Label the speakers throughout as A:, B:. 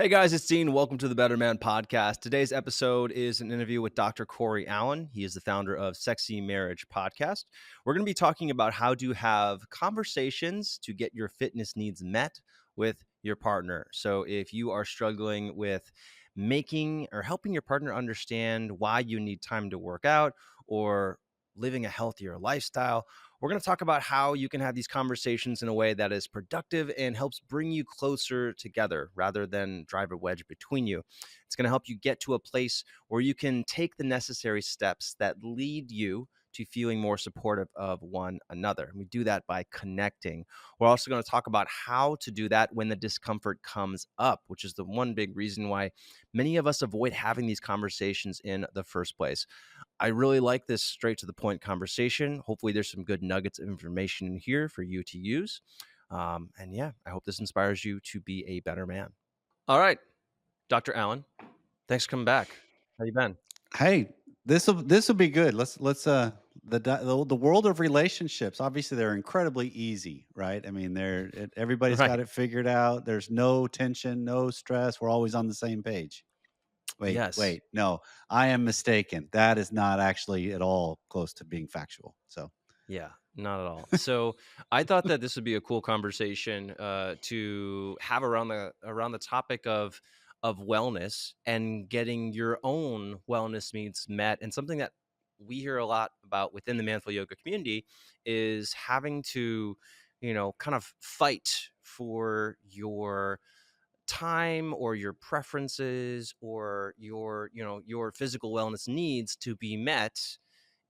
A: Hey guys, it's Dean. Welcome to the Better Man Podcast. Today's episode is an interview with Dr. Corey Allen. He is the founder of Sexy Marriage Podcast. We're going to be talking about how to have conversations to get your fitness needs met with your partner. So if you are struggling with making or helping your partner understand why you need time to work out or living a healthier lifestyle, we're going to talk about how you can have these conversations in a way that is productive and helps bring you closer together rather than drive a wedge between you. It's going to help you get to a place where you can take the necessary steps that lead you to feeling more supportive of one another. And we do that by connecting. We're also going to talk about how to do that when the discomfort comes up, which is the one big reason why many of us avoid having these conversations in the first place. I really like this straight to the point conversation. Hopefully, there's some good nuggets of information in here for you to use. And yeah, I hope this inspires you to be a better man. All right, Dr. Allen, thanks for coming back. How you been?
B: Hey, this will be good. The world of relationships. Obviously, they're incredibly easy, right? I mean, everybody's
A: Right.
B: got it figured out. There's no tension, no stress. We're always on the same page.
A: Yes.
B: No, I am mistaken. That is not actually at all close to being factual. So,
A: Yeah, not at all. So I thought that this would be a cool conversation to have around the topic of wellness and getting your own wellness needs met. And something that we hear a lot about within the Manful Yoga community is having to, kind of fight for your time or your preferences or your physical wellness needs to be met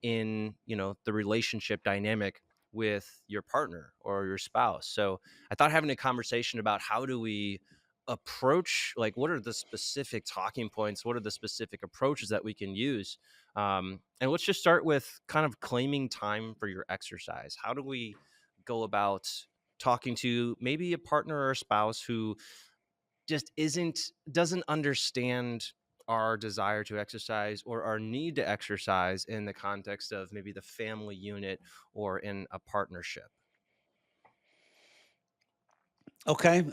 A: in the relationship dynamic with your partner or your spouse. So I thought having a conversation about how do we approach, like, what are the specific talking points, what are the specific approaches that we can use, and let's just start with kind of claiming time for your exercise. How do we go about talking to maybe a partner or a spouse who just doesn't understand our desire to exercise or our need to exercise in the context of maybe the family unit or in a partnership?
B: okay.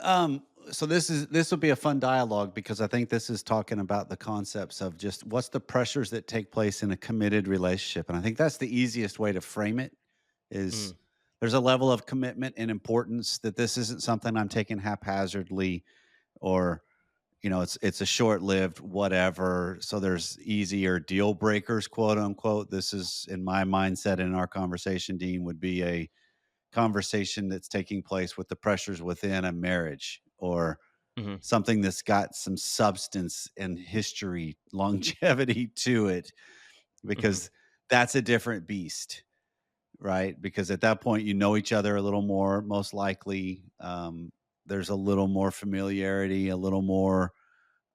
B: So this will be a fun dialogue because I think this is talking about the concepts of just what's the pressures that take place in a committed relationship, and I think that's the easiest way to frame it. Is
A: Mm,
B: there's a level of commitment and importance that this isn't something I'm taking haphazardly or it's a short-lived whatever. So there's easier deal breakers, quote unquote. This is in my mindset in our conversation, Dean, would be a conversation that's taking place with the pressures within a marriage or
A: mhm,
B: something that's got some substance and history, longevity to it,
A: mhm,
B: because that's a different beast, right? Because at that point, you know each other a little more, most likely. There's a little more familiarity, a little more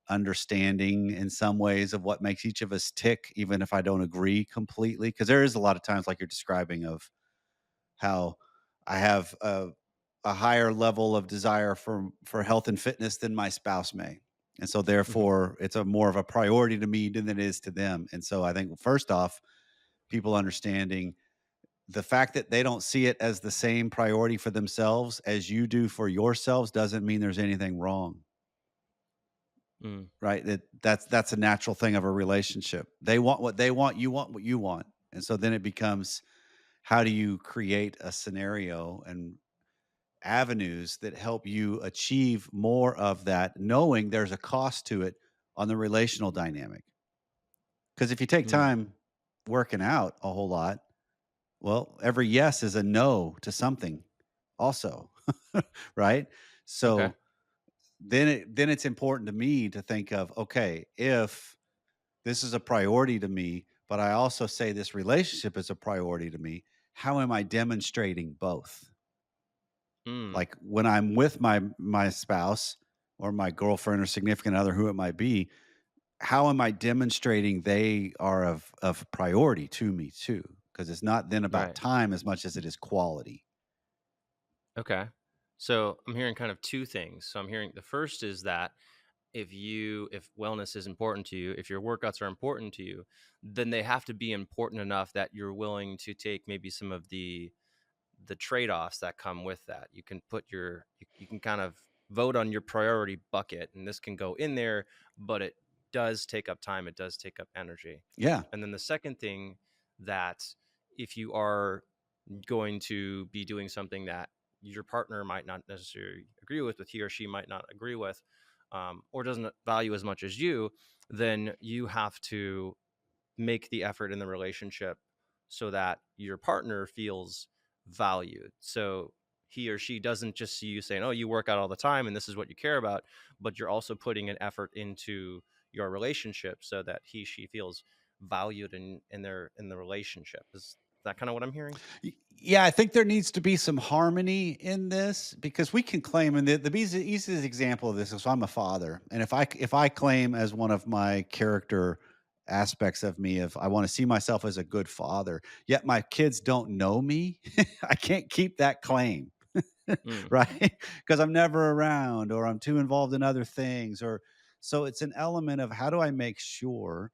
B: understanding in some ways of what makes each of us tick, even if I don't agree completely. Because there is a lot of times, like you're describing, of how I have a higher level of desire for health and fitness than my spouse may. And so
A: mhm,
B: therefore it's a more of a priority to me than it is to them. And so I think first off, people understanding the fact that they don't see it as the same priority for themselves as you do for yourselves doesn't mean there's anything wrong.
A: mm,
B: Right? That's a natural thing of a relationship. They want what they want what you want. And so then it becomes, how do you create a scenario and avenues that help you achieve more of that, knowing there's a cost to it on the relational dynamic. Because if you take
A: mm.
B: time working out a whole lot, well, every yes is a no to something also, right?
A: Okay.
B: So then it's important to me to think of, okay, if this is a priority to me, but I also say this relationship is a priority to me, how am I demonstrating both?
A: Mm,
B: Like when I'm with my spouse or my girlfriend or significant other, who it might be, how am I demonstrating they are of priority to me too? Because it's not then about
A: right.
B: time as much as it is quality.
A: Okay. So I'm hearing kind of two things. So I'm hearing the first is that if wellness is important to you, if your workouts are important to you, then they have to be important enough that you're willing to take maybe some of the trade-offs that come with that. You can kind of vote on your priority bucket, and this can go in there, but it does take up time, it does take up energy.
B: Yeah.
A: And then the second thing, that if you are going to be doing something that your partner might not necessarily agree with, he or she might not agree with, or doesn't value as much as you, then you have to make the effort in the relationship so that your partner feels valued. So he or she doesn't just see you saying, "Oh, you work out all the time and this is what you care about," but you're also putting an effort into your relationship so that she feels valued in the relationship. Is that kind of what I'm hearing?
B: Yeah, I think there needs to be some harmony in this because we can claim, and the easiest example of this is I'm a father, and if I claim as one of my character aspects of me, if I want to see myself as a good father, yet my kids don't know me, I can't keep that claim.
A: Mm,
B: Right? Because I'm never around or I'm too involved in other things or so it's an element of how do I make sure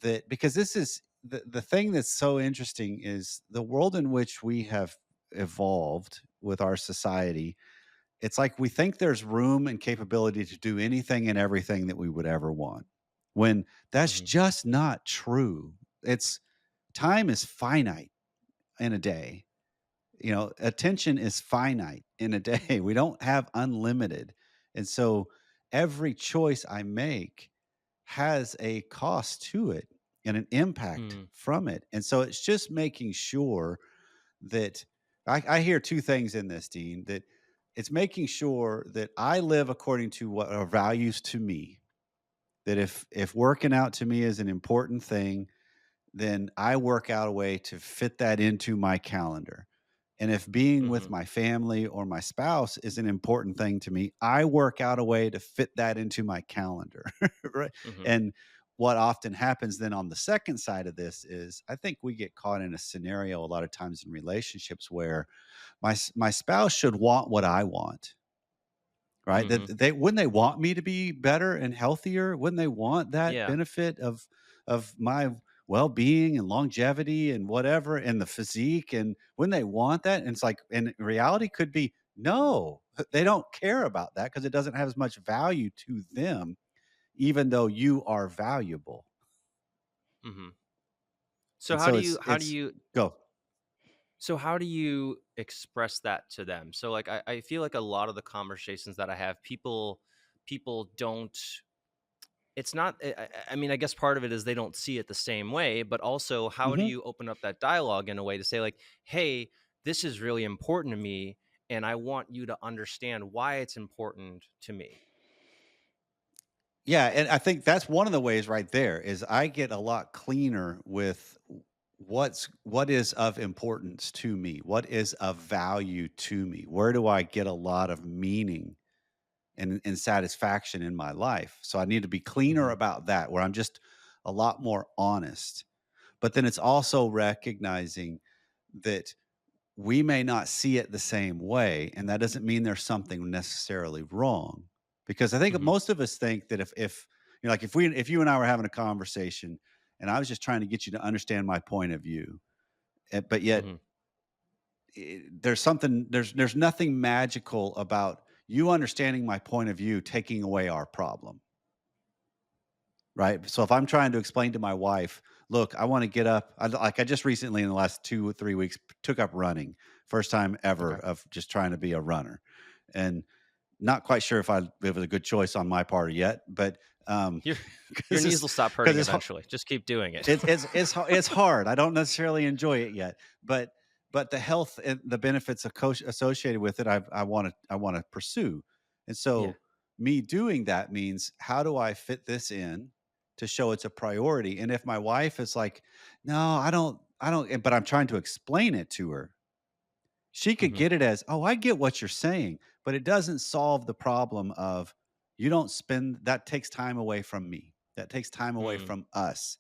B: that because this is the thing that's so interesting is the world in which we have evolved with our society. It's like we think there's room and capability to do anything and everything that we would ever want. When that's
A: mhm,
B: just not true. It's time is finite in a day, attention is finite in a day. We don't have unlimited. And so every choice I make has a cost to it and an impact
A: mm,
B: from it. And so it's just making sure that I hear two things in this, Dean, that it's making sure that I live according to what are values to me. That if working out to me is an important thing, then I work out a way to fit that into my calendar. And if being with
A: mhm,
B: my family or my spouse is an important thing to me, I work out a way to fit that into my calendar. Right.
A: mhm,
B: And what often happens then on the second side of this is I think we get caught in a scenario a lot of times in relationships where my spouse should want what I want. Right? That
A: mhm.
B: they wouldn't they want me to be better and healthier? Wouldn't they want that
A: Yeah.
B: benefit of my well-being and longevity and whatever and the physique and wouldn't they want that? And it's like and reality could be no, they don't care about that because it doesn't have as much value to them, even though you are valuable.
A: Mhm. So
B: And
A: how
B: so
A: do
B: it's
A: you how do
B: it's
A: you
B: go.
A: So how do you express that to them? So like I feel like a lot of the conversations that I have, people don't, it's not I mean, I guess part of it is they don't see it the same way, but also how do
B: Mhm.
A: you open up that dialogue in a way to say like, "Hey, this is really important to me and I want you to understand why it's important to me."
B: Yeah, and I think that's one of the ways right there is I get a lot cleaner with what is of importance to me? What is of value to me? Where do I get a lot of meaning and satisfaction in my life? So I need to be cleaner
A: Mhm.
B: about that, where I'm just a lot more honest. But then it's also recognizing that we may not see it the same way, and that doesn't mean there's something necessarily wrong. Because I think
A: Mhm.
B: most of us think that if like if you and I were having a conversation and I was just trying to get you to understand my point of view, but yet
A: Mhm.
B: there's nothing magical about you understanding my point of view taking away our problem. Right? So if I'm trying to explain to my wife, "Look, I wanna get up." I just recently in the last 2 or 3 weeks took up running. First time ever
A: Okay.
B: of just trying to be a runner, and not quite sure if it was a good choice on my part yet, but,
A: Your your
B: because
A: knees will stop
B: because
A: hurting eventually. Just keep doing it.
B: it's hard. I don't necessarily enjoy it yet, but the health and the benefits associated with it, I wanna pursue. And
A: Yeah.
B: so, me doing that means how do I fit this in to show it's a priority? And if my wife is like, "No, I don't," but I'm trying to explain it to her, she could
A: Mhm.
B: get it as, "Oh, I get what you're saying," but it doesn't solve the problem of you don't spend that takes time away from me. That takes time away
A: Mm.
B: from us.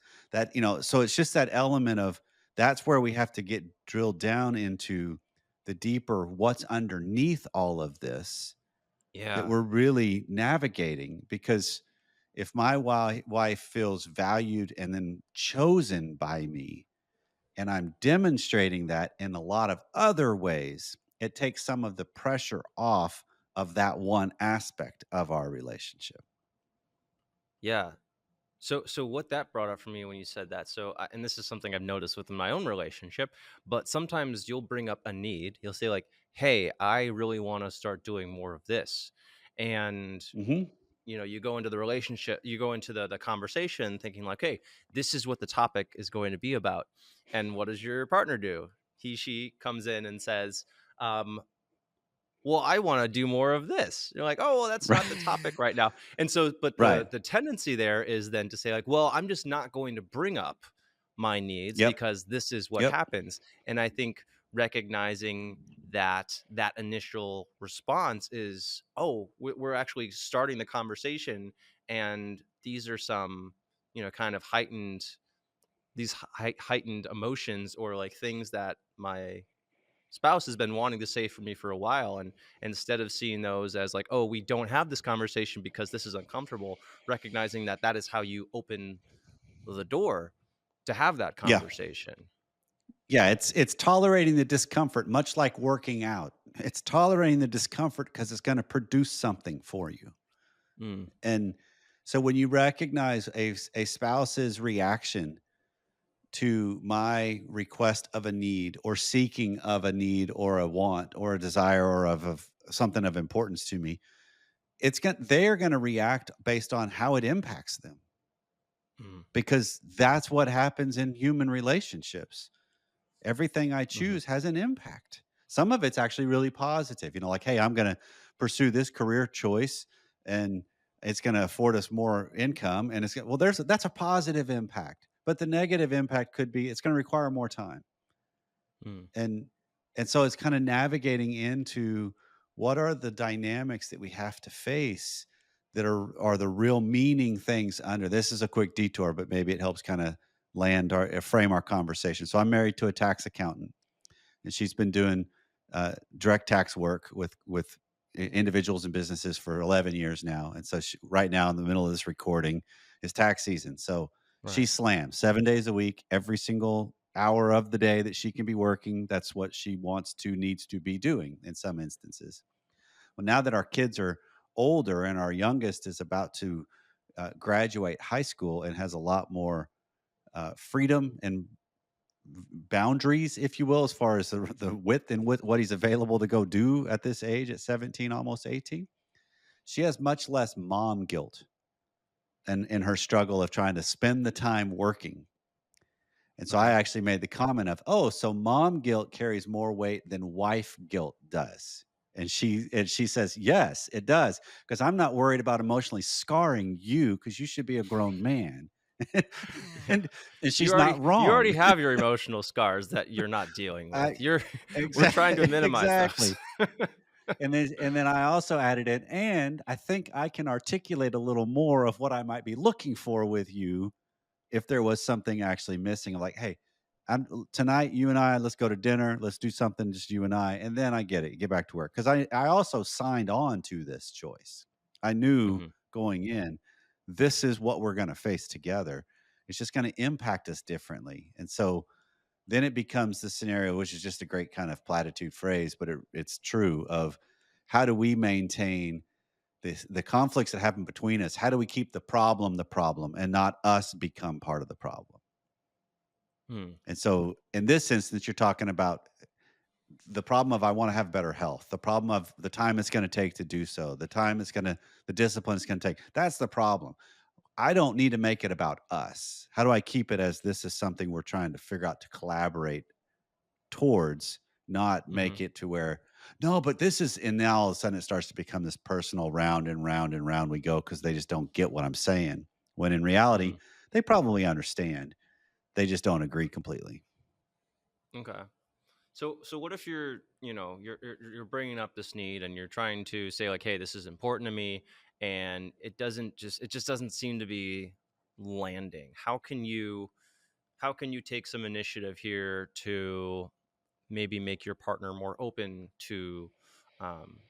B: So it's just that element of that's where we have to get drilled down into the deeper what's underneath all of this that
A: Yeah.
B: we're really navigating because if my wife feels valued and then chosen by me, and I'm demonstrating that in a lot of other ways. It takes some of the pressure off of that one aspect of our relationship.
A: Yeah. So what that brought up for me when you said that. And this is something I've noticed within my own relationship, but sometimes you'll bring up a need. You'll say like, "Hey, I really want to start doing more of this." And
B: Hmm.
A: you go into the relationship, you go into the conversation thinking like, "Hey, this is what the topic is going to be about." And what does your partner do? She comes in and says, well, I want to do more of this. You're like, oh, well, that's
B: Right.
A: not the topic right now. And so, but
B: Right.
A: the tendency there is then to say, like, well, I'm just not going to bring up my needs
B: Yep.
A: because this is what
B: Yep.
A: happens. And I think recognizing that initial response is, oh, we're actually starting the conversation, and these are some, kind of heightened emotions, or like things that my spouse has been wanting to say for me for a while, and instead of seeing those as like, oh, we don't have this conversation because this is uncomfortable, recognizing that that is how you open the door to have that
B: Yeah.
A: conversation.
B: Yeah, it's tolerating the discomfort, much like working out. It's tolerating the discomfort because it's gonna produce something for you.
A: Mm,
B: And so when you recognize a spouse's reaction to my request of a need or seeking of a need or a want or a desire or of something of importance to me, they're gonna react based on how it impacts them
A: mm,
B: because that's what happens in human relationships. Everything I
A: mhm,
B: choose has an impact. Some of it's actually really positive, like, "Hey, I'm gonna pursue this career choice, and it's gonna afford us more income," and that's a positive impact, but the negative impact could be it's gonna require more time.
A: mm,
B: And so it's kinda navigating into what are the dynamics that we have to face that are the real meaning things under this is a quick detour, but maybe it helps kinda frame our conversation. So I'm married to a tax accountant, and she's been doing direct tax work with individuals and businesses for 11 years now. And so right now, in the middle of this recording, is tax season. So
A: right.
B: she's slammed 7 days a week, every single hour of the day that she can be working. That's what she needs to be doing in some instances. Well, now that our kids are older and our youngest is about to graduate high school and has a lot more freedom and boundaries, if you will, as far as the width and what he's available to go do at this age, at 17, almost 18. She has much less mom guilt and in her struggle of trying to spend the time working. And so I
A: Okay.
B: actually made the comment of, "Oh, so mom guilt carries more weight than wife guilt does." And she says, "Yes, it does, because I'm not worried about emotionally scarring you because you should be a grown man."
A: Yeah.
B: and and
A: You
B: she's
A: already
B: not
A: you already
B: wrong.
A: have your emotional scars that you're not dealing with.
B: I
A: You're we're trying to
B: exactly
A: minimize those.
B: exactly. And then I also added in, and I think I can articulate a little more of what I might be looking for with you if there was something actually missing. Like, hey, tonight you and I, let's go to dinner, let's do something just you and I, and then I get back to work because I also signed on to this choice. I knew
A: Mhm,
B: going in, this is what we're going to face together. It's just going to impact us differently, and so then it becomes the scenario, which is just a great kind of platitude phrase, but it's true of how do we maintain the conflicts that happen between us? How do we keep the problem and not us become part of the problem?
A: mm,
B: And so in this instance, you're talking about the problem of I want to have better health, the problem of the time it's going to take to do so, the discipline it's going to take. That's the problem. I don't need to make it about us. How do I keep it as this is something we're trying to figure out to collaborate towards, not
A: mhm,
B: make it to where, no, but this is, and now all of a sudden it starts to become this personal round and round and round we go because they just don't get what I'm saying. When in reality,
A: mhm.
B: they probably understand. They just don't agree completely.
A: Okay. So what if you're bringing up this need, and you're trying to say like, hey, this is important to me, and it just doesn't seem to be landing. How can you take some initiative here to maybe make your partner more open to um,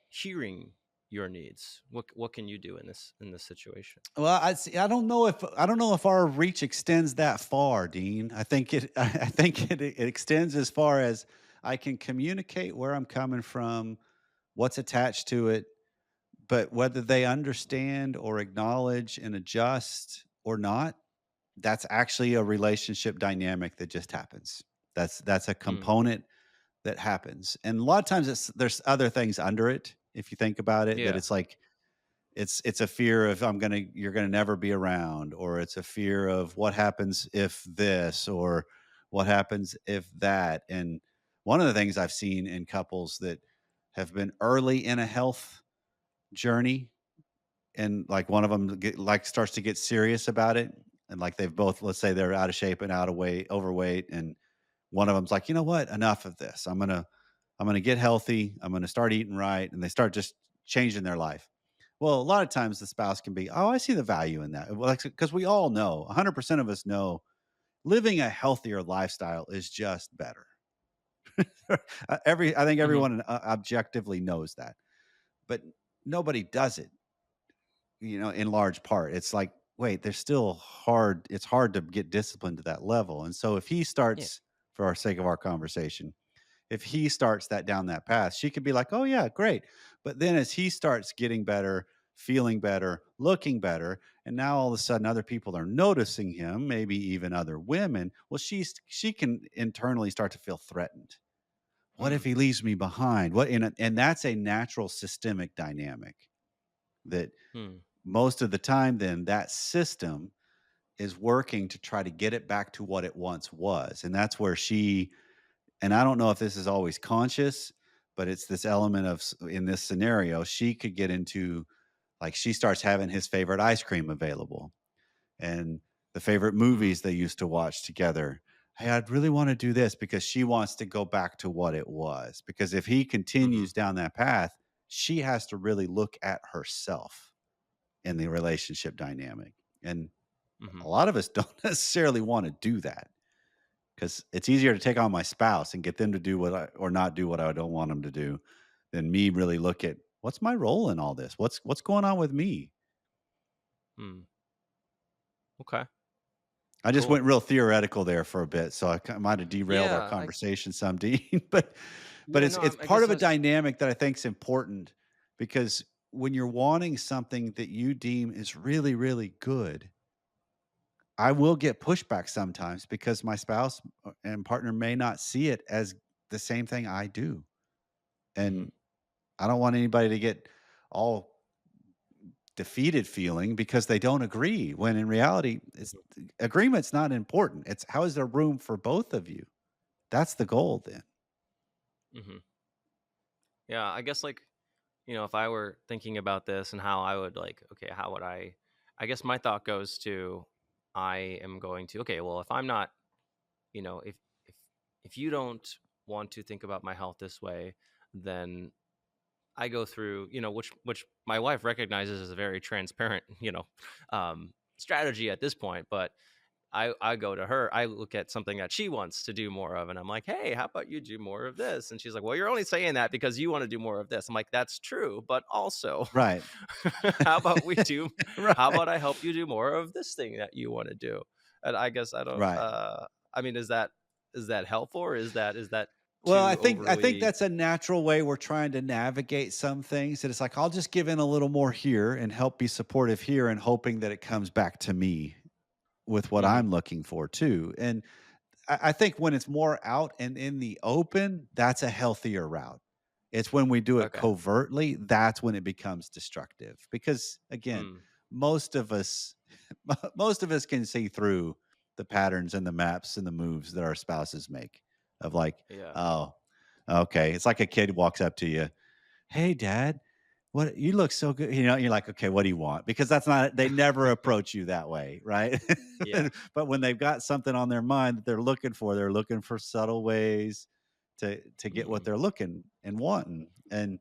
A: hearing your needs? What can you do in this situation?
B: Well, I see. I don't know if our reach extends that far, Dean. I think it. I think it extends as far as I can communicate where I'm coming from, what's attached to it, but whether they understand or acknowledge and adjust or not, that's actually a relationship dynamic that just happens. That's a
A: Mm.
B: component that happens. And a lot of times there's other things under it if you think about it, that
A: Yeah.
B: it's like it's a fear of you're gonna never be around, or it's a fear of what happens if this, or what happens if that. And one of the things I've seen in couples that have been early in a health journey, and like one of them starts to get serious about it, and like they've both, let's say they're out of shape and out of weight overweight, and one of them's like, you know what, enough of this, I'm gonna get healthy, I'm gonna start eating right, and they start just changing their life. Well, a lot of times the spouse can be, oh, I see the value in that. Well, like, because we all know, 100% of us know, living a healthier lifestyle is just better. I think
A: Mhm.
B: everyone objectively knows that, but nobody does it, in large part. It's like, wait, there's still hard it's hard to get disciplined to that level. And so if he
A: Yeah.
B: starts, for our sake of our conversation, if he starts that down that path, she could be like, "Oh yeah, great." But then as he starts getting better, feeling better, looking better, and now all of a sudden other people are noticing him, maybe even other women, well, she can internally start to feel threatened. What if
A: Mm.
B: he leaves me behind? And that's a natural systemic dynamic that
A: Mm.
B: most of the time then that system is working to try to get it back to what it once was. And that's where and I don't know if this is always conscious, but it's this element of in this scenario, she could get into, like, she starts having his favorite ice cream available and the favorite
A: Mm.
B: movies they used to watch together. Hey, I'd really want to do this because she wants to go back to what it was. Because if he
A: Mhm.
B: continues down that path, she has to really look at herself in the relationship dynamic. And
A: Mhm.
B: a lot of us don't necessarily want to do that, because it's easier to take on my spouse and get them to do or not do what I don't want them to do, than me really look at what's my role in all this. What's going on with me?
A: Mm. Okay.
B: I just
A: Cool.
B: went real theoretical there for a bit, so might have derailed our
A: Yeah.
B: conversation some, Dean. But
A: Yeah.
B: it's
A: No.
B: it's
A: I
B: part
A: guess
B: of a
A: that's.
B: dynamic that I think is important, because when you're wanting something that you deem is really, really good, I will get pushback sometimes because my spouse and partner may not see it as the same thing I do.
A: Mhm.
B: And I don't want anybody to get all defeated feeling because they don't agree, when in reality,
A: Mhm.
B: agreement's not important. It's how is there room for both of you? That's the goal then.
A: Mhm. Yeah. I guess like if I were thinking about this and how I would like, okay, how would I guess my thought goes to, I am going to, okay, well, if I'm not, you know, if if you don't want to think about my health this way, then I go through, which my wife recognizes as a very transparent, strategy at this point, but I go to her. I look at something that she wants to do more of, and I'm like, "Hey, how about you do more of this?" And she's like, "Well, you're only saying that because you want to do more of this." I'm like, "That's true, but also,
B: Right.
A: how about we do? How
B: Right.
A: about I help you do more of this thing that you want to do?" And I guess I don't.
B: Right.
A: I mean, is that helpful, or is that
B: Well, I
A: too
B: think I think
A: overly?
B: that's a natural way we're trying to navigate some things. That it's like, I'll just give in a little more here and help be supportive here, and hoping that it comes back to me with what
A: Hmm.
B: I'm looking for too. And I think when it's more out and in the open, that's a healthier route. It's when we do it
A: Okay.
B: covertly, that's when it becomes destructive. Because again,
A: Mm,
B: most of us most of us can see through the patterns and the maps and the moves that our spouses make, of like,
A: yeah.
B: oh, okay. It's like a kid walks up to you, "Hey dad, what you look so good." You're like, "Okay, what do you want?" Because that's not they never approach you that way, right?
A: Yeah.
B: But when they've got something on their mind that they're looking for subtle ways to get what
A: Hmm.
B: they're looking and wanting. And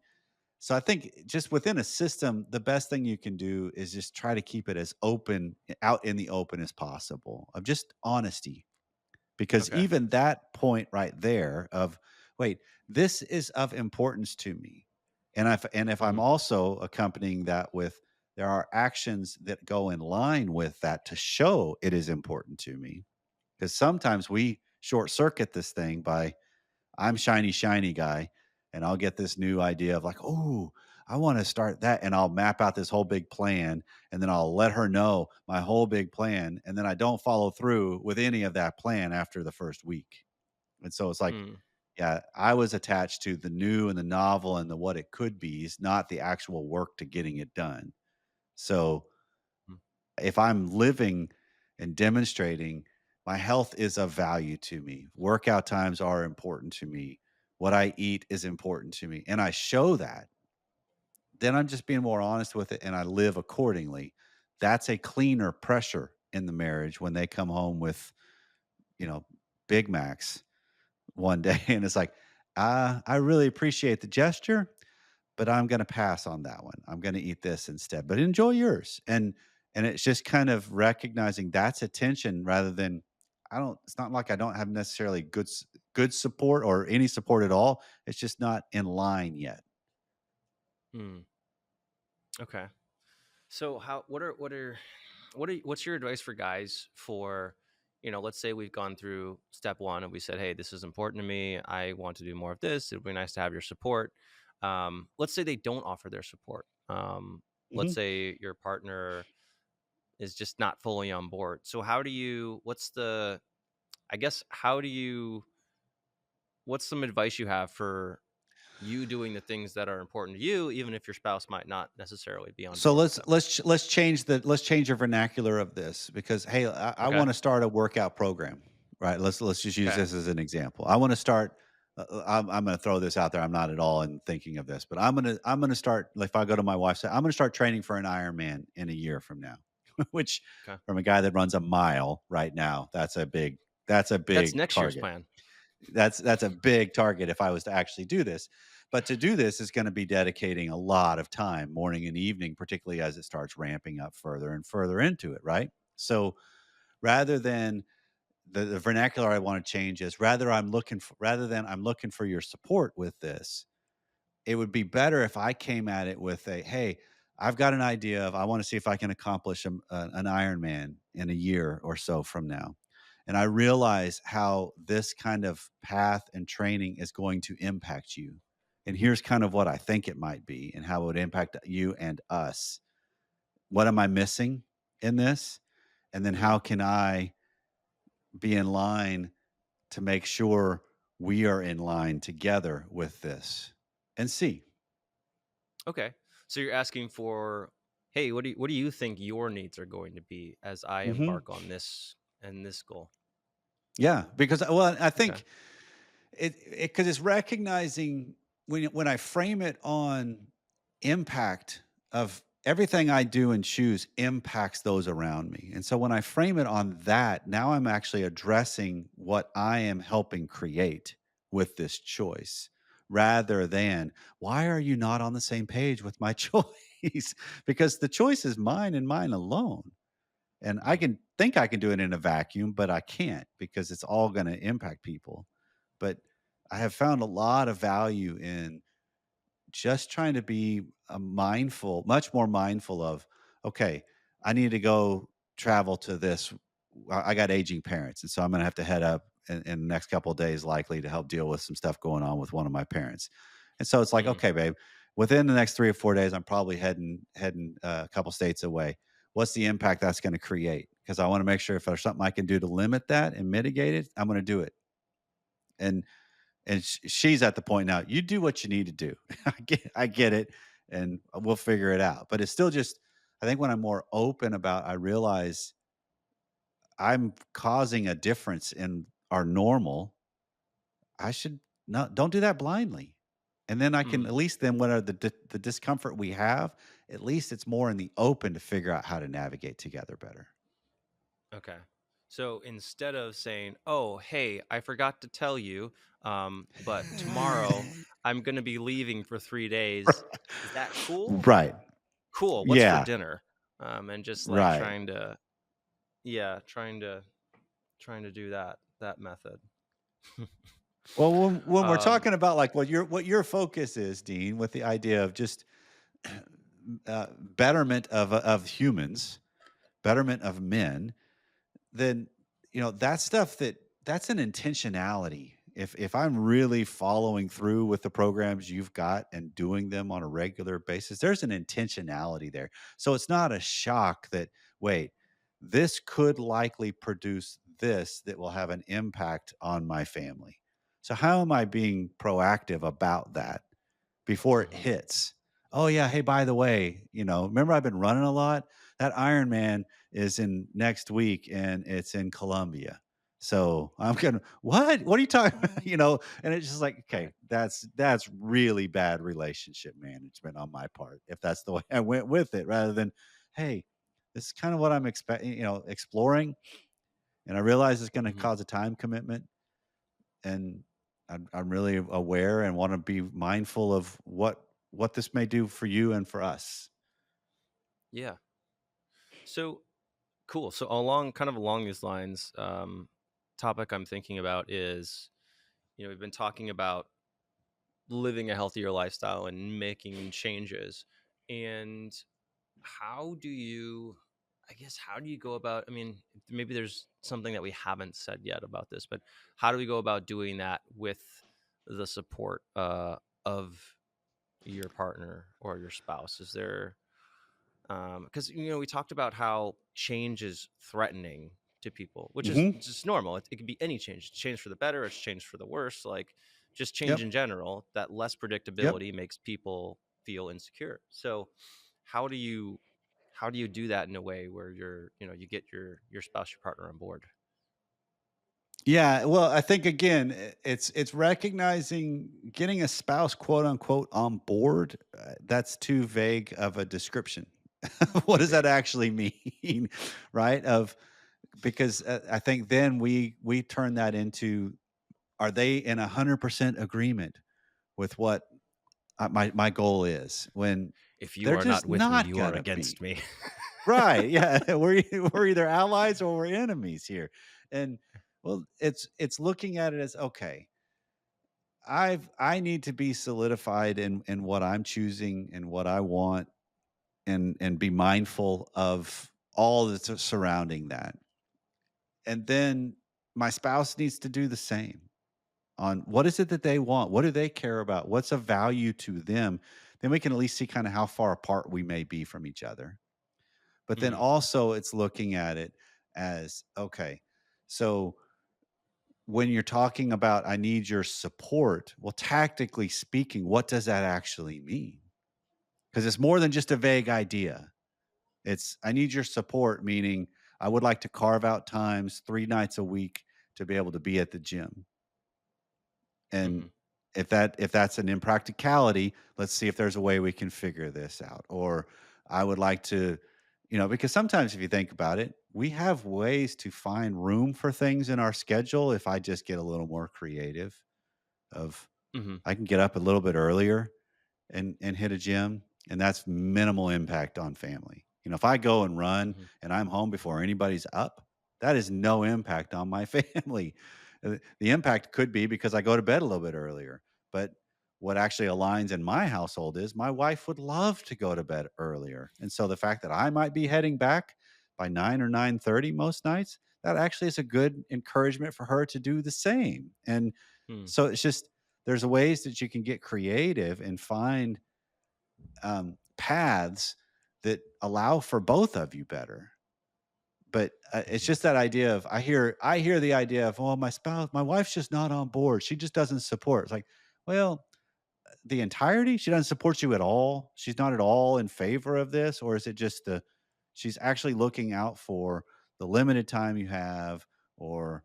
B: so I think just within a system, the best thing you can do is just try to keep it as open, out in the open as possible, of just honesty. Because
A: Okay.
B: even that point right there of, wait, this is of importance to me. And if I'm
A: Hmm.
B: also accompanying that with, there are actions that go in line with that to show it is important to me. Because sometimes we short circuit this thing by, I'm shiny, shiny guy. and I'll get this new idea of like, oh, I want to start that. And I'll map out this whole big plan. And then I'll let her know my whole big plan. And then I don't follow through with any of that plan after the first week. And so it's like,
A: Mm.
B: yeah, I was attached to the new and the novel and the what it could be, is not the actual work to getting it done. So
A: Mm.
B: if I'm living and demonstrating my health is of value to me, workout times are important to me, what I eat is important to me, and I show that, then I'm just being more honest with it and I live accordingly. That's a cleaner pressure in the marriage when they come home with, you know, Big Macs one day and it's like, I really appreciate the gesture, but I'm gonna pass on that one. I'm gonna eat this instead, but enjoy yours. And it's just kind of recognizing that's attention rather than I don't it's not like I don't have necessarily good support or any support at all. It's just not in line yet.
A: Mm. Okay. So how what's your advice for guys for, let's say we've gone through step 1 and we said, "Hey, this is important to me. I want to do more of this. It would be nice to have your support." Let's say they don't offer their support. Let's
B: Mhm.
A: say your partner is just not fully on board. So how do you what's the I guess how do you what's some advice you have for you doing the things that are important to you even if your spouse might not necessarily be on
B: So
A: board with them?
B: let's change the vernacular of this because hey, I
A: Okay.
B: want to start a workout program, right? Let's just use
A: Okay.
B: this as an example. I want to start. I'm going to throw this out there. I'm not at all in thinking of this, but I'm gonna start. Like, if I go to my wife, say I'm going to start training for an Ironman in a year from now, which
A: Okay.
B: from a guy that runs a mile right now, that's a
A: That's
B: big
A: next year's
B: target.
A: plan.
B: That's a big target if I was to actually do this. But to do this is going to be dedicating a lot of time, morning and evening, particularly as it starts ramping up further and further into it, right? So rather than the vernacular I want to change is rather than I'm looking for your support with this, it would be better if I came at it with a, hey, I've got an idea of I want to see if I can accomplish an Ironman in a year or so from now. And I realize how this kind of path and training is going to impact you. And here's kind of what I think it might be and how it would impact you and us. What am I missing in this? And then how
A: Mm,
B: can I be in line to make sure we are in line together with this and see?
A: okay. So you're asking for, hey, what do you think your needs are going to be as I
B: Mhm.
A: embark on this goal?
B: Yeah, because well, I
A: Okay.
B: think it because it's recognizing when I frame it on impact of everything I do and choose impacts those around me. And so when I frame it on that, now I'm actually addressing what I am helping create with this choice rather than why are you not on the same page with my choice? Because the choice is mine and mine alone. And I
A: Mm,
B: can think I can do it in a vacuum, but I can't because it's all going to impact people. But I have found a lot of value in just trying to be much more mindful of, okay, I need to go travel to this. I got aging parents, and so I'm going to have to head up in the next couple of days, likely to help deal with some stuff going on with one of my parents. And so it's like,
A: mm,
B: okay, babe, within the next 3 or 4 days, I'm probably heading a couple states away. What's the impact that's going to create? Because I want to make sure if there's something I can do to limit that and mitigate it, I'm going to do it. And she's at the point now, you do what you need to do. I get it, and we'll figure it out. But it's still just I think when I'm more open about I realize I'm causing a difference in our normal, I should not don't do that blindly. And then I can
A: mm.
B: at least then what are the discomfort we have, at least it's more in the open to figure out how to navigate together better.
A: Okay. So instead of saying, "Oh, hey, I forgot to tell you, but tomorrow I'm going to be leaving for 3 days. Is that cool?"
B: Right.
A: Cool. What's for
B: Yeah.
A: dinner? And just like
B: Right.
A: trying to, yeah, trying to do that method.
B: Well, when we're
A: um,
B: talking about like what your focus is, Dean, with the idea of just betterment of humans, betterment of men, then that's stuff that's an intentionality. if I'm really following through with the programs you've got and doing them on a regular basis, there's an intentionality there. So it's not a shock that, wait, this could likely produce this that will have an impact on my family. So how am I being proactive about that before it
A: Hmm.
B: hits? Oh yeah, hey, by the way, remember I've been running a lot? That Ironman is in next week and it's in Colombia. So I'm gonna what? What are you talking about? And it's just like, okay,
A: Right.
B: that's really bad relationship management on my part. If that's the way I went with it, rather than, hey, this is kind of what I'm expecting, exploring, and I realize it's gonna
A: Hmm.
B: cause a time commitment, and I'm really aware and want to be mindful of what this may do for you and for us.
A: Yeah. So cool. So along these lines, topic I'm thinking about is, we've been talking about living a healthier lifestyle and making changes. And how do you, I guess, how do you go about, I mean, maybe there's something that we haven't said yet about this, but how do we go about doing that with the support of your partner or your spouse? Is there, because we talked about how change is threatening to people, which is
B: Hmm.
A: just normal. It can be any change. It's change for the better, it's change for the worse, like just change
B: Yep.
A: in general. That less
B: Yep.
A: predictability makes people feel insecure. So how do you do that in a way where you get your spouse, your partner on board?
B: Yeah, well, I think again, it's recognizing getting a spouse, quote unquote, on board. That's too vague of a description. What
A: Too
B: does that
A: vague.
B: actually mean, right? Of Because I think then we turn that into, are they in 100% agreement with what my goal is? When
A: If you
B: they're
A: are not
B: just
A: with me,
B: not
A: you are
B: gonna
A: against
B: be.
A: me.
B: Right, yeah, we're either allies or we're enemies here, and, well, it's looking at it as, okay, I need to be solidified in what I'm choosing and what I want, and be mindful of all that's surrounding that, and then my spouse needs to do the same on what is it that they want, what do they care about, what's of value to them, then we can at least see kinda how far apart we may be from each other. But then
A: Hmm.
B: also it's looking at it as, okay, so when you're talking about I need your support, well, tactically speaking, what does that actually mean? Because it's more than just a vague idea. It's I need your support, meaning I would like to carve out times 3 nights a week to be able to be at the gym. And
A: Hmm.
B: if that's an impracticality, let's see if there's a way we can figure this out. Or I would like to, because sometimes if you think about it, we have ways to find room for things in our schedule if I just get a little more creative of
A: Hmm.
B: I can get up a little bit earlier and hit a gym, and that's minimal impact on family. If I go and run
A: Hmm.
B: and I'm home before anybody's up, that is no impact on my family. The impact could be because I go to bed a little bit earlier, but what actually aligns in my household is my wife would love to go to bed earlier. And so the fact that I might be heading back by 9 or 9:30 most nights, that actually is a good encouragement for her to do the same. And
A: Hmm.
B: so it's just there's ways that you can get creative and find paths that allow for both of you better. But it's
A: Hmm.
B: just that idea of I hear the idea of, oh, my wife's just not on board, she just doesn't support. It's like, well, the entirety, she doesn't support you at all, she's not at all in favor of this, or is it just she's actually looking out for the limited time you have, or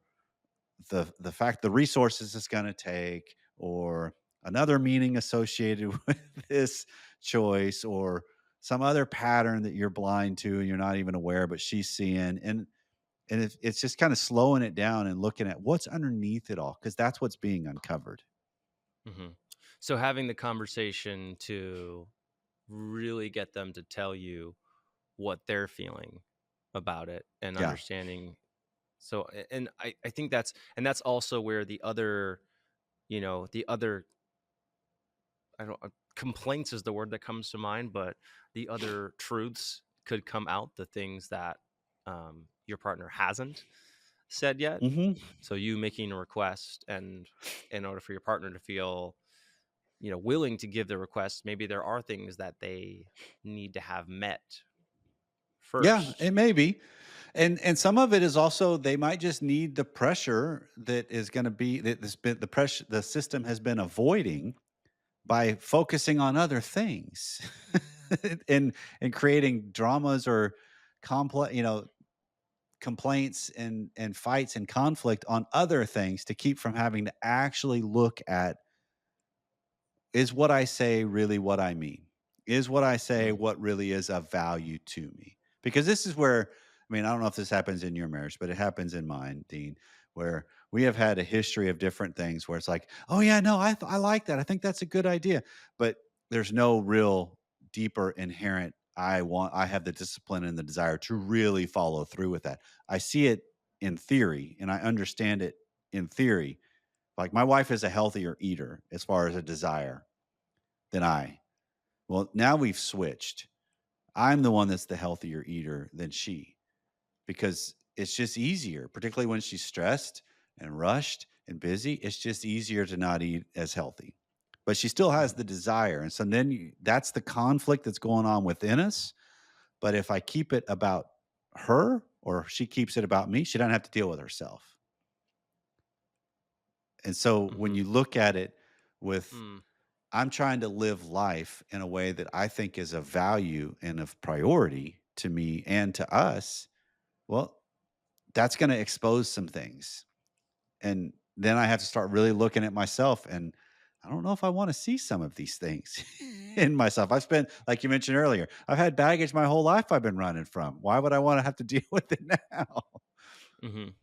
B: the fact the resources it's going to take, or another meaning associated with this choice, or some other pattern that you're blind to and you're not even aware but she's seeing, and it's just kind of slowing it down and looking at what's underneath it all, because that's what's being uncovered.
A: Hmm. So having the conversation to really get them to tell you what they're feeling about it and
B: Yeah.
A: understanding. So and I think that's also where the other, the other, I don't, complaints is the word that comes to mind, but the other truths could come out, the things that your partner hasn't. said yet.
B: Mhm.
A: So you making a request, and in order for your partner to feel, willing to give the request, maybe there are things that they need to have met
B: Yeah,
A: first.
B: it may be. And some of it is also they might just need the pressure that is gonna be that this been the pressure the system has been avoiding by focusing on other things and creating dramas or complex, complaints and fights and conflict on other things to keep from having to actually look at, is what I say really what I mean? Is what I say
A: Mm,
B: what really is of value to me? Because this is where, I mean, I don't know if this happens in your marriage, but it happens in mine, Dean, where we have had a history of different things where it's like, oh, yeah, no, I like that. I think that's a good idea. But there's no real deeper inherent, I have the discipline and the desire to really follow through with that. I see it in theory and I understand it in theory. Like my wife is a healthier eater as far as a desire than I. Well, now we've switched. I'm the one that's the healthier eater than she because it's just easier, particularly when she's stressed and rushed and busy. It's just easier to not eat as healthy. But she still has
A: mm,
B: the desire. And so then that's the conflict that's going on within us. But if I keep it about her or she keeps it about me, she doesn't have to deal with herself. And so when
A: mhm,
B: you look at it with,
A: mm,
B: I'm trying to live life in a way that I think is of value and of priority to me and to us. Well, that's going to expose some things. And then I have to start really looking at myself. And I don't know if I want to see some of these things in myself. I've spent, like you mentioned earlier, I've had baggage my whole life I've been running from. Why would I want to have to deal with it now?
A: mhm.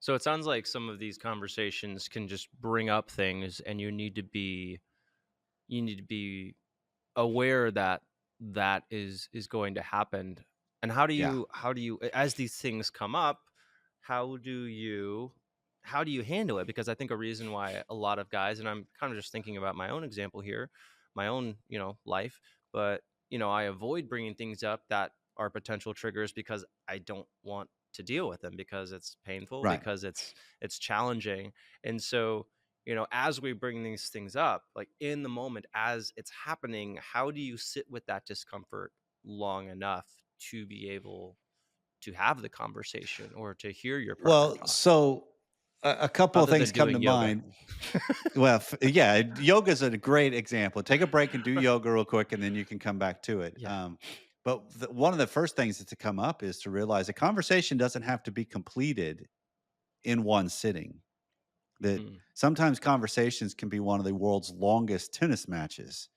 A: So it sounds like some of these conversations can just bring up things, and you need to be aware that that is going to happen. And
B: Yeah.
A: how do you as these things come up, how do you how do you handle it? Because I think a reason why a lot of guys, and I'm kind of just thinking about my own example here, my own, life, but I avoid bringing things up that are potential triggers because I don't want to deal with them, because it's painful,
B: Right.
A: because it's challenging. And so, as we bring these things up, like in the moment as it's happening, how do you sit with that discomfort long enough to be able to have the conversation or to hear your partner
B: Well,
A: talk,
B: so a couple of
A: other
B: things
A: than
B: come
A: doing
B: to
A: yoga?
B: mind. Well, yeah, yoga's a great example. Take a break and do yoga real quick, and then you can come back to it.
A: Yeah.
B: But one of the first things that's to come up is to realize a conversation doesn't have to be completed in one sitting. That
A: Mm,
B: sometimes conversations can be one of the world's longest tennis matches,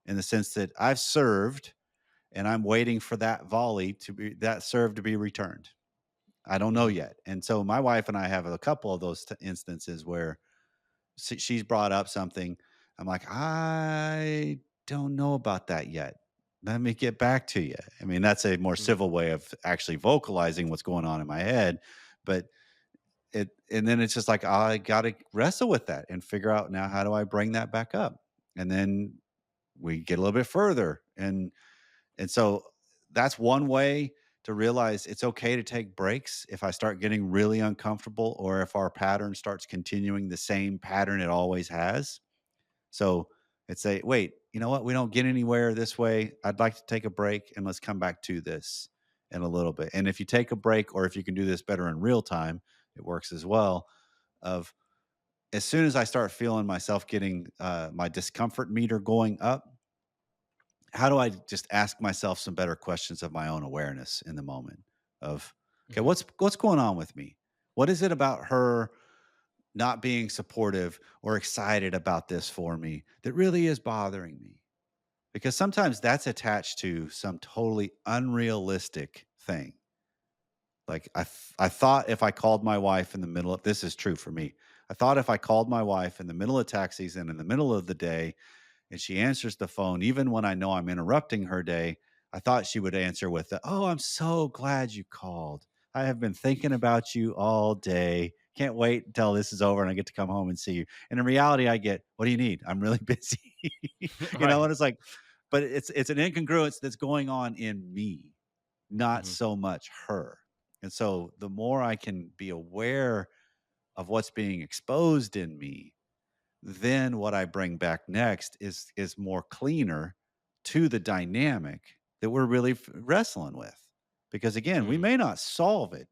B: in the sense that I've served and I'm waiting for that volley to be that serve to be returned. I don't know
A: mhm,
B: yet, and so my wife and I have a couple of those instances where she's brought up something. I'm like, I don't know about that yet. Let me get back to you. I mean, that's a more
A: mm,
B: civil way of actually vocalizing what's going on in my head. But and then it's just like, I got to wrestle with that and figure out now, how do I bring that back up? And then we get a little bit further. And so that's one way to realize it's okay to take breaks if I start getting really uncomfortable or if our pattern starts continuing the same pattern it always has. So it's a, wait, you know what? We don't get anywhere this way. I'd like to take a break and let's come back to this in a little bit. And if you take a break, or if you can do this better in real time, it works as well. Of, as soon as I start feeling myself getting my discomfort meter going up, how do I just ask myself some better questions of my own awareness in the moment of, okay,
A: mhm,
B: what's going on with me? What is it about her not being supportive or excited about this for me that really is bothering me? Because sometimes that's attached to some totally unrealistic thing. Like I thought if I called my wife in the middle of, this is true for me. I thought if I called my wife in the middle of tax season in the middle of the day and she answers the phone, even when I know I'm interrupting her day, I thought she would answer with the, "Oh, I'm so glad you called. I have been thinking about you all day. Can't wait until this is over and I get to come home and see you." And in reality, I get, "What do you need? I'm really busy."
A: right.
B: And it's like, but it's an incongruence that's going on in me, not
A: Mhm,
B: so much her. And so the more I can be aware of what's being exposed in me, then what I bring back next is more cleaner to the dynamic that we're really wrestling with. Because again, we
A: Mm,
B: may not solve it.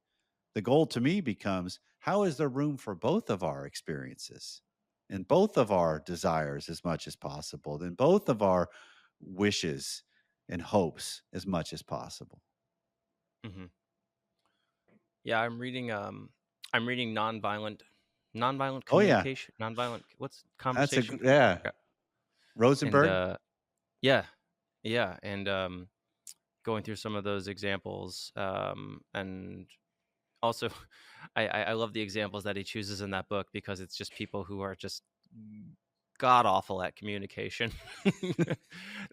B: The goal to me becomes, how is there room for both of our experiences and both of our desires as much as possible, and both of our wishes and hopes as much as possible?
A: mhm. Yeah, I'm reading nonviolent
B: Oh yeah,
A: communication, nonviolent what's
B: that's a
A: conversation?
B: yeah.
A: Yeah, and,
B: Rosenberg.
A: yeah, yeah, and, going through some of those examples, and also, I love the examples that he chooses in that book because it's just people who are just god awful at communication.
B: Yeah.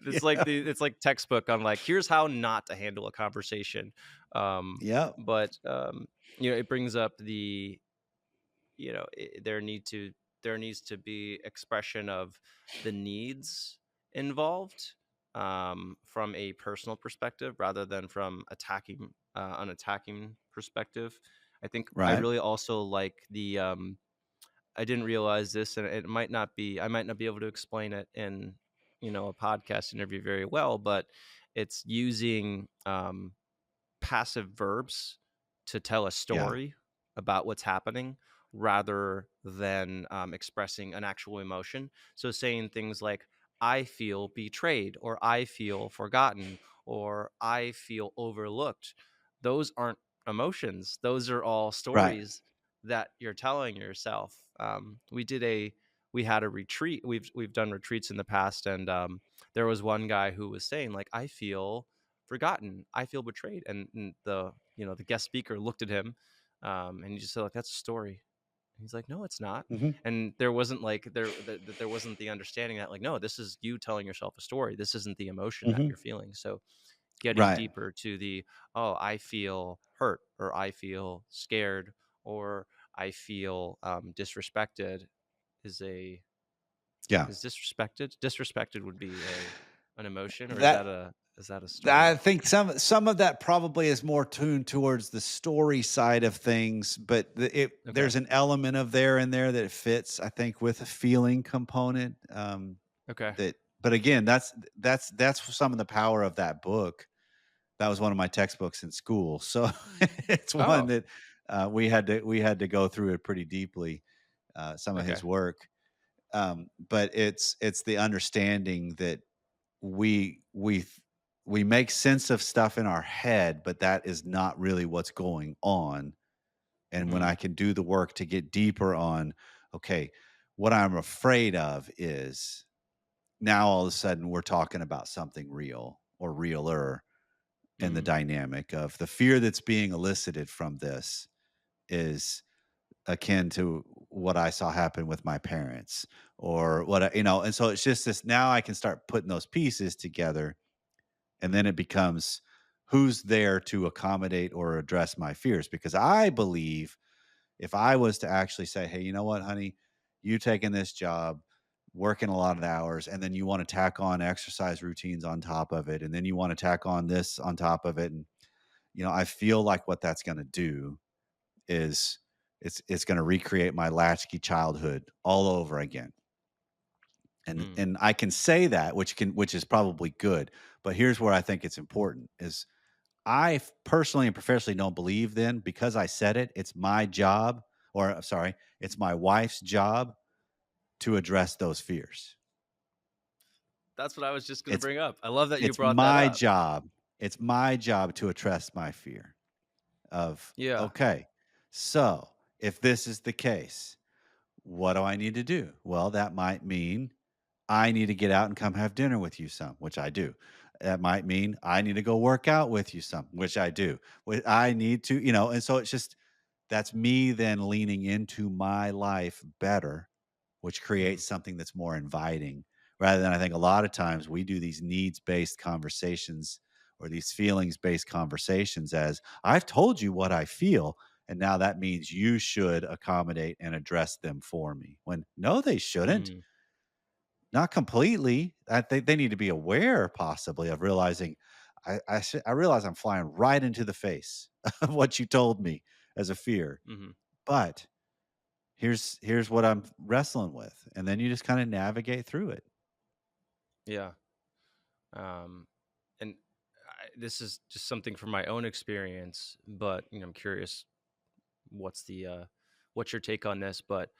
A: It's like textbook on like here's how not to handle a conversation. Um,
B: Yep.
A: but it brings up there needs to be expression of the needs involved from a personal perspective rather than from an attacking perspective. I think I
B: Right.
A: really also like the I didn't realize this, and it might not be I might not be able to explain it in a podcast interview very well, but it's using passive verbs to tell a
B: Yeah.
A: story about what's happening rather than expressing an actual emotion. So saying things like, I feel betrayed, or I feel forgotten, or I feel overlooked. Those aren't emotions. Those are all
B: Right.
A: stories that you're telling yourself. We had a retreat. We've done retreats in the past, and there was one guy who was saying like, I feel forgotten. I feel betrayed. And the guest speaker looked at him, and he just said like, "That's a story." And he's like, "No, it's not."
B: Mhm.
A: And there wasn't like there wasn't the understanding that like, no, this is you telling yourself a story. This isn't the emotion that
B: Mhm.
A: you're feeling. So getting
B: Right.
A: deeper to the I feel hurt, or I feel scared, or I feel disrespected is a
B: Yeah.
A: is disrespected. Disrespected would be a an emotion, or
B: That
A: is that a
B: I
A: story?
B: think some of that probably is more tuned towards the story side of things, but
A: Okay.
B: there's an element of there in there that fits, I think, with a feeling component.
A: Okay.
B: But again, that's some of the power of that book. That was one of my textbooks in school, so it's one
A: Oh,
B: that we had to go through it pretty deeply. Some of his
A: okay.
B: work, but it's the understanding that we we th- we make sense of stuff in our head, but that is not really what's going on. And when
A: Mm,
B: I can do the work to get deeper on, okay, what I'm afraid of is, now all of a sudden we're talking about something real or realer, and the
A: mm,
B: dynamic of the fear that's being elicited from this is akin to what I saw happen with my parents, or and so it's just this, now I can start putting those pieces together, and then it becomes, who's there to accommodate or address my fears? Because I believe, if I was to actually say, hey, you know what, honey, you taking this job, working a lot of hours, and then you want to tack on exercise routines on top of it, and then you want to tack on this on top of it, and I feel like what that's going to do is, it's going to recreate my latchkey childhood all over again. and
A: mm,
B: and I can say that, which is probably good, but here's where I think it's important is, personally and professionally don't believe, then, because I said it, it's my job, or sorry, it's my wife's job to address those fears.
A: that's what I was just gonna
B: It's
A: bring up. I love that you
B: it's
A: brought that
B: my
A: up.
B: job. It's my job to address my fear of,
A: Yeah.
B: okay, so if this is the case, what do I need to do? Well, that might mean I need to get out and come have dinner with you some, which I do. That might mean I need to go work out with you some, which I do. I need to, and so it's just, that's me then leaning into my life better, which
A: Mhm,
B: creates something that's more inviting, rather than, I think a lot of times we do these needs based conversations, or these feelings based conversations, as, I've told you what I feel, and now that means you should accommodate and address them for me. When no, they shouldn't.
A: mm,
B: Not completely. I think they need to be aware, possibly, of realizing, I realize I'm flying right into the face of what you told me as a fear,
A: Mhm.
B: but here's what I'm wrestling with, and then you just kind of navigate through it.
A: Yeah. Um, and this is just something from my own experience, but I'm curious what's what's your take on this? But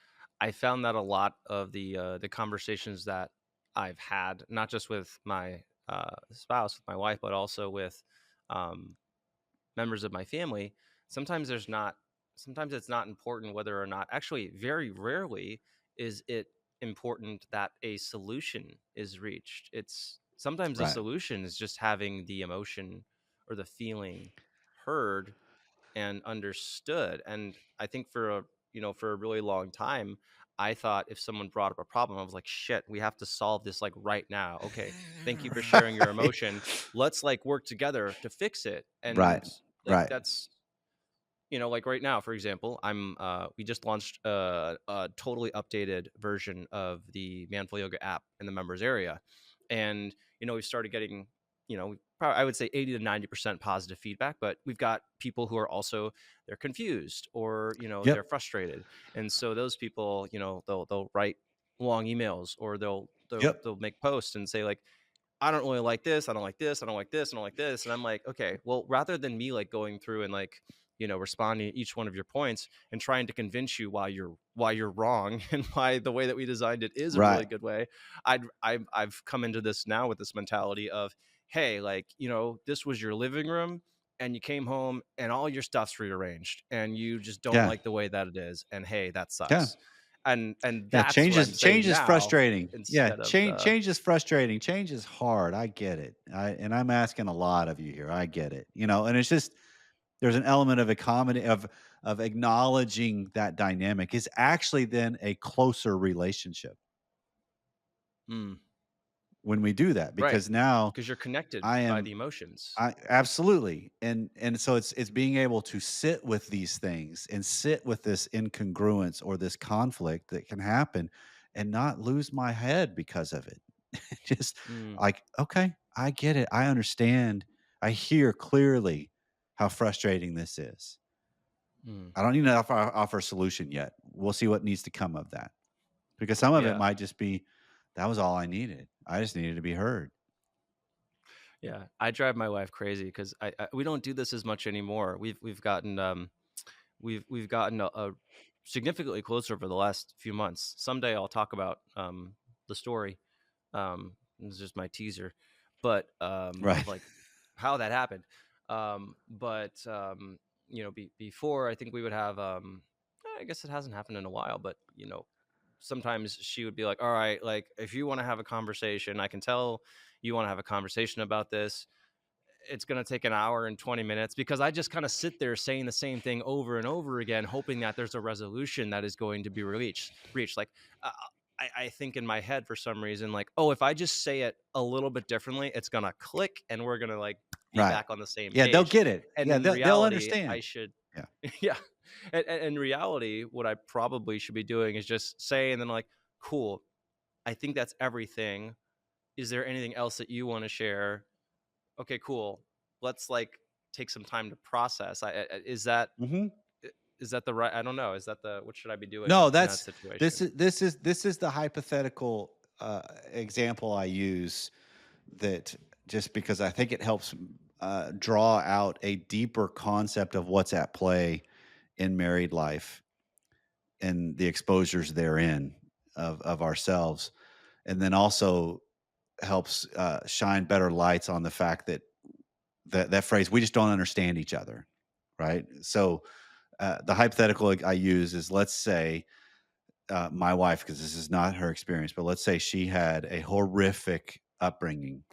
A: I found that a lot of the conversations that I've had, not just with my spouse, with my wife, but also with um, members of my family, sometimes there's not sometimes it's not important whether or not, actually very rarely is it important that a solution is reached. It's sometimes the
B: Right.
A: solution is just having the emotion or the feeling heard and understood. And I think for a really long time, I thought if someone brought up a problem, I was like, shit, we have to solve this like right now. Okay, thank you for sharing your
B: Right.
A: emotion. Let's like work together to fix it.
B: Right.
A: And like
B: Right.
A: that's like right now, for example, we just launched a totally updated version of the Manful Yoga app in the members area, and we've started getting, probably, I would say 80 to 90% positive feedback, but we've got people who are also, they're confused, or they're
B: Yep.
A: frustrated, and so those people, they'll write long emails, or
B: Yep.
A: they'll make posts and say like, I don't really like this. I don't like this. I don't like this. I don't like this. And I'm like, okay, well, rather than me like going through and like, responding to each one of your points and trying to convince you why you're wrong and why the way that we designed it is a really
B: Right.
A: good way. I've come into this now with this mentality of, hey, like, this was your living room and you came home and all your stuff's rearranged and you just don't
B: Yeah.
A: like the way that it is. And hey, that
B: Yeah.
A: sucks. And
B: Yeah.
A: that's
B: Change
A: what I'm
B: is change
A: saying
B: is
A: now
B: frustrating. Yeah.
A: instead of
B: Change
A: the
B: change is frustrating. Change is hard. I get it. And I'm asking a lot of you here. I get it. And it's just there's an element of of acknowledging that dynamic is actually then a closer relationship
A: mm,
B: when we do that,
A: right.
B: because now
A: Because you're connected
B: I
A: by the
B: am
A: emotions.
B: I absolutely. And so it's being able to sit with these things and sit with this incongruence or this conflict that can happen and not lose my head because of it. Just
A: Mm,
B: like, okay, I get it. I understand. I hear clearly how frustrating this is.
A: mm,
B: I don't need to offer a solution yet. We'll see what needs to come of that. Because some of it
A: yeah,
B: might just be that was all I needed. I just needed to be heard.
A: yeah. I drive my wife crazy because we don't do this as much anymore. We've gotten a significantly closer over the last few months. Someday I'll talk about the story. It's just my teaser, but
B: Right.
A: of like how that happened. But before, I think we would have. I guess it hasn't happened in a while, but sometimes she would be like, "All right, like if you want to have a conversation, I can tell you want to have a conversation about this. It's going to take an hour and 20 minutes because I just kind of sit there saying the same thing over and over again, hoping that there's a resolution that is going to be reached. Like, I think in my head for some reason, like, oh, if I just say it a little bit differently, it's going to click and we're going to like be
B: Right.
A: back on the same
B: Yeah, they'll
A: page.
B: get it.
A: And
B: Yeah,
A: in
B: they'll
A: reality, I
B: understand.
A: should,
B: Yeah.
A: yeah. And in reality, what I probably should be doing is just say, and then like, cool, I think that's everything. Is there anything else that you want to share? Okay, cool. Let's like take some time to process.
B: Mhm.
A: Is that the right? I don't know. Is that the what should I be doing
B: No,
A: in that
B: that's
A: situation?
B: this is the hypothetical example I use that just because I think it helps draw out a deeper concept of what's at play in married life and the exposures therein of ourselves, and then also helps shine better lights on the fact that that phrase we just don't understand each other, right? So the hypothetical I use is let's say my wife, because this is not her experience, but let's say she had a horrific upbringing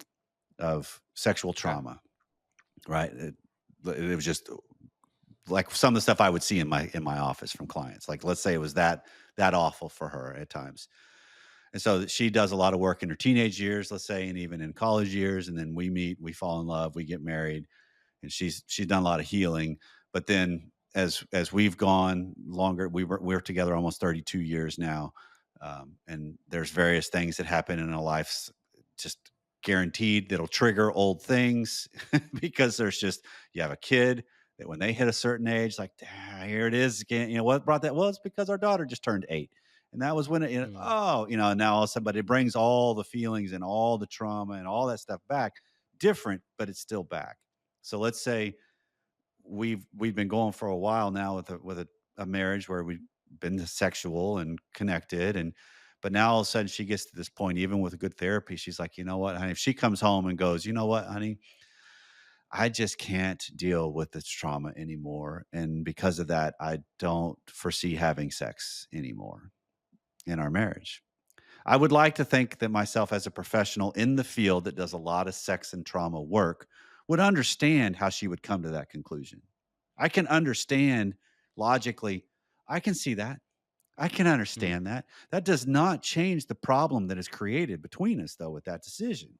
B: of sexual
A: Okay.
B: trauma, right? It was just like some of the stuff I would see in my office from clients. Like, let's say it was that awful for her at times, and so she does a lot of work in her teenage years, let's say, and even in college years, and then we meet, we fall in love, we get married, and she's done a lot of healing. But then as we've gone longer, we're together almost 32 years now, and there's various things that happen in our lives, just guaranteed that'll trigger old things because you have a kid that when they hit a certain age, like, "Ah, here it is again." What brought that? Well, it's because our daughter just turned 8. And that was when
A: Mm,
B: and now all of a sudden, but it brings all the feelings and all the trauma and all that stuff back. Different, but it's still back. So let's say we've been going for a while now with a marriage where we've been sexual and connected, and but now all of a sudden she gets to this point, even with good therapy, she's like, you know what, honey, if she comes home and goes, you know what, honey, I just can't deal with this trauma anymore, and because of that, I don't foresee having sex anymore in our marriage. I would like to think that myself, as a professional in the field that does a lot of sex and trauma work, would understand how she would come to that conclusion. I can understand logically. I can see that. I can
A: mm,
B: understand that. That does not change the problem that is created between us, though, with that decision,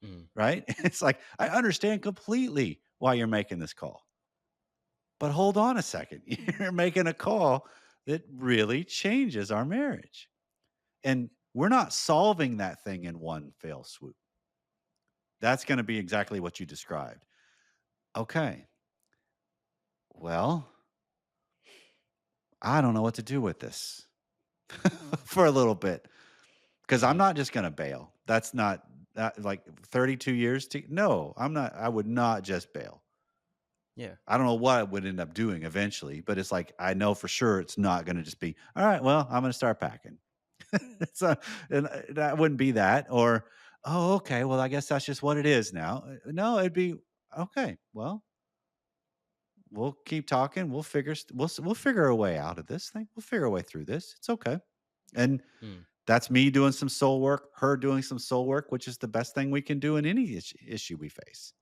A: mm,
B: right? It's like, I understand completely why you're making this call. But hold on a second. You're making a call that really changes our marriage. And we're not solving that thing in one fell swoop. That's gonna be exactly what you described. Okay, well, I don't know what to do with this for a little bit because 'cause I'm
A: mm.
B: not just gonna bail. That's not that like 32 years to no, I would not just bail.
A: Yeah.
B: I don't know what I would end up doing eventually, but it's like, I know for sure it's not gonna just be, "All right, well, I'm gonna start packing." It's a and that wouldn't be that or, "Oh, okay, well, I guess that's just what it is now." No, it'd be, "Okay, well, we'll keep talking. We'll figure a way out of this thing. We'll figure a way through this. It's okay." And
A: Mm,
B: that's me doing some soul work, her doing some soul work, which is the best thing we can do in any issue we face.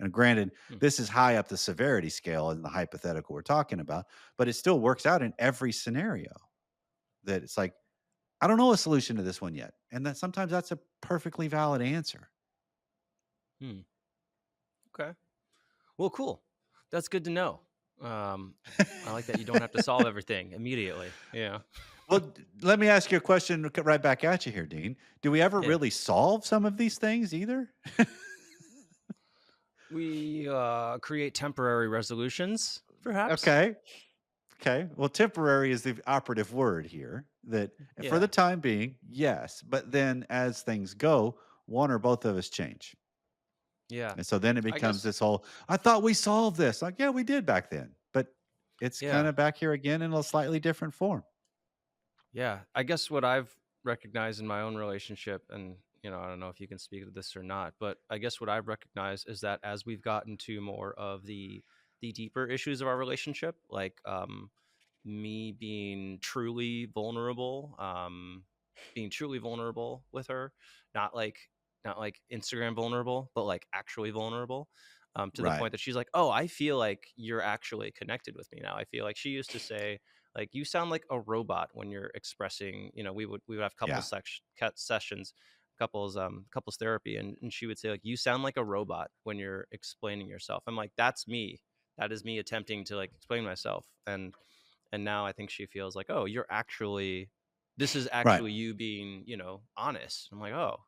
B: And granted,
A: mm,
B: this is high up the severity scale in the hypothetical we're talking about, but it still works out in every scenario. That it's like, I don't know a solution to this one yet. And that sometimes that's a perfectly valid answer.
A: mm. Okay. Well, cool. That's good to know. I like that you don't have to solve everything immediately. Yeah.
B: Well, let me ask you a question right back at you here, Dean. Do we ever
A: Yeah.
B: really solve some of these things either?
A: We create temporary resolutions, perhaps.
B: Okay. Okay. Well, temporary is the operative word here. That for the
A: Yeah.
B: time being, yes. But then as things go, one or both of us change.
A: Yeah.
B: And so then it
A: I
B: becomes
A: guess,
B: this whole, I thought we solved this. Like, yeah, we did back then. But it's kind
A: yeah.
B: of back here again in a slightly different form.
A: Yeah. I guess what I've recognized in my own relationship, and, I don't know if you can speak to this or not, but I guess what I've recognized is that as we've gotten to more of the deeper issues of our relationship, like me being truly vulnerable with her, not like not like Instagram vulnerable, but like actually vulnerable, to the
B: Right.
A: point that she's like, "Oh, I feel like you're actually connected with me now." I feel like she used to say, like, "You sound like a robot when you're expressing." We would have
B: Yeah.
A: sessions, couples therapy, and she would say, like, "You sound like a robot when you're explaining yourself." I'm like, "That's me. That is me attempting to like explain myself." And now I think she feels like, "Oh, this is
B: Right.
A: actually you being, honest." I'm like, "Oh,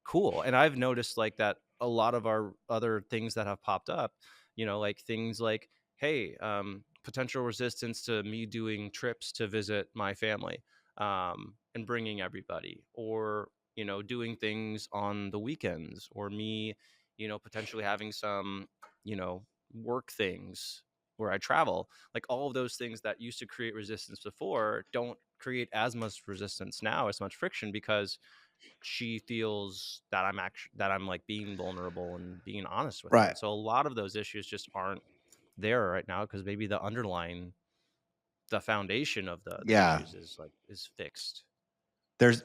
A: cool." And I've noticed like that a lot of our other things that have popped up, like things like, hey, potential resistance to me doing trips to visit my family, and bringing everybody, or, doing things on the weekends, or me, potentially having some, work things where I travel, like all of those things that used to create resistance before don't create as much resistance now, as much friction, because she feels that I'm like being vulnerable and being honest with her.
B: Right.
A: And so a lot of those issues just aren't there right now because maybe the foundation of the
B: Yeah.
A: issues is fixed.
B: There's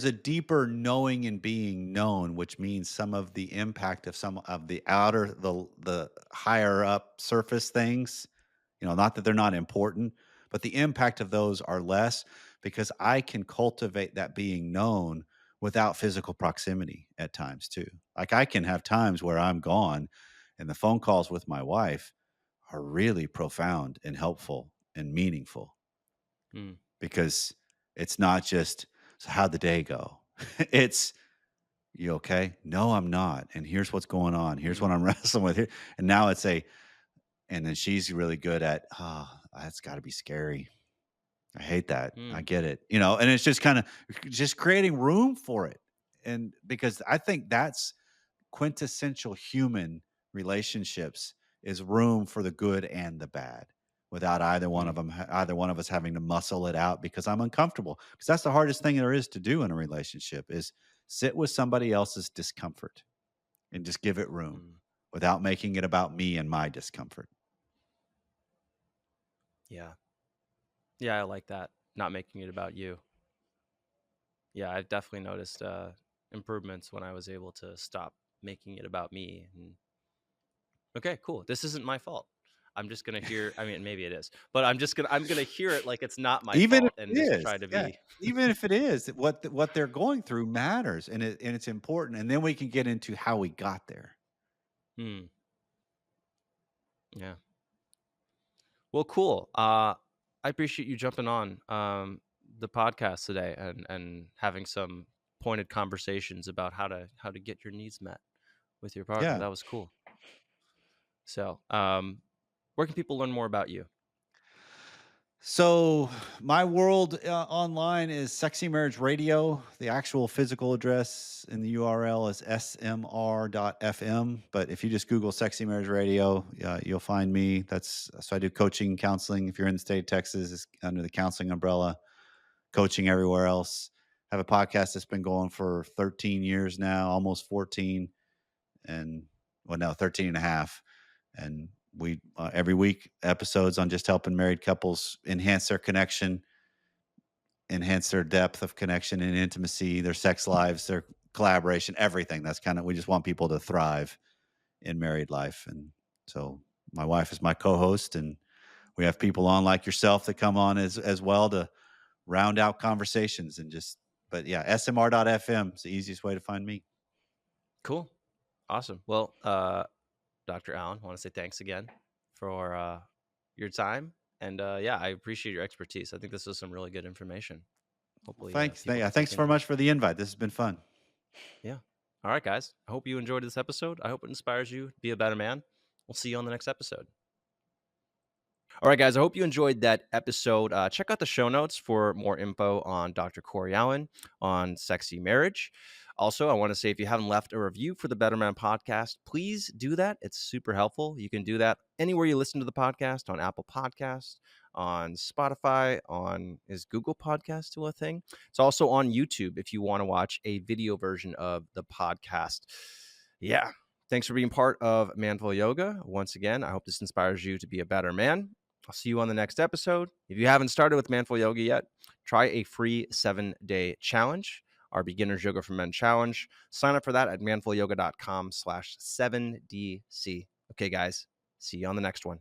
B: a deeper knowing and being known, which means some of the impact of some of the higher up surface things, not that they're not important, but the impact of those are less because I can cultivate that being known without physical proximity at times too. Like I can have times where I'm gone and the phone calls with my wife are really profound and helpful and meaningful because it's not just, "So how'd the day go?" It's, You okay? No, I'm not. And here's what's going on. Here's what
A: Mm,
B: I'm wrestling with here. And now it's a, and then she's really good at, that's got to be scary. I hate that. I
A: mm,
B: get it. You know, and it's just kind of just creating room for it. And because I think that's quintessential human relationships is room for the good and the bad without
A: mm,
B: either one of us having to muscle it out because I'm uncomfortable, because that's the hardest thing there is to do in a relationship is sit with somebody else's discomfort and just give it room
A: mm.
B: without making it about me and my discomfort.
A: Yeah. Yeah, I like that. Not making it about you. Yeah, I've definitely noticed improvements when I was able to stop making it about me. And okay, cool. This isn't my fault. I'm just gonna hear. I mean, maybe it is, but I'm gonna hear it like it's not my
B: Even if
A: fault, and
B: it
A: just
B: is,
A: try to
B: yeah,
A: be.
B: even if it is, what they're going through matters, and it's important, and then we can get into how we got there.
A: Hmm. Yeah. Well, cool. I appreciate you jumping on the podcast today and having some pointed conversations about how to get your needs met with your partner.
B: Yeah.
A: That was cool. So, where can people learn more about you?
B: So my world online is Sexy Marriage Radio. The actual physical address in the URL is smr.fm. But if you just Google Sexy Marriage Radio, you'll find me. That's so I do coaching, counseling. If you're in the state of Texas, it's under the counseling umbrella. Coaching everywhere else. I have a podcast that's been going for 13 years now, almost 14, and well, no, 13 and a half. And we every week episodes on just helping married couples enhance their connection, enhance their depth of connection and intimacy, their sex lives, their collaboration, everything. That's kind of, we just want people to thrive in married life. And so my wife is my co-host, and we have people on like yourself that come on as well to round out conversations and just, but yeah, smr.fm is the easiest way to find me.
A: Cool. Awesome. Well, Dr. Allen, I want to say thanks again for your time. And yeah, I appreciate your expertise. I think this was some really good information.
B: Well,
A: Hopefully,
B: thanks.
A: people
B: Yeah,
A: can
B: thanks
A: take
B: very
A: into it.
B: much for the invite. This has been fun.
A: Yeah. All right, guys. I hope you enjoyed this episode. I hope it inspires you to be a better man. We'll see you on the next episode. All right, guys, I hope you enjoyed that episode. Check out the show notes for more info on Dr. Corey Allen on sexy marriage. Also, I want to say if you haven't left a review for the Better Man podcast, please do that. It's super helpful. You can do that anywhere you listen to the podcast, on Apple Podcasts, on Spotify, on is Google Podcast still a thing? It's also on YouTube if you want to watch a video version of the podcast. Yeah. Thanks for being part of Manful Yoga. Once again, I hope this inspires you to be a better man. I'll see you on the next episode. If you haven't started with Manful Yoga yet, try a free 7-day challenge, our Beginner's Yoga for Men challenge. Sign up for that at manfulyoga.com/7DC. Okay, guys, see you on the next one.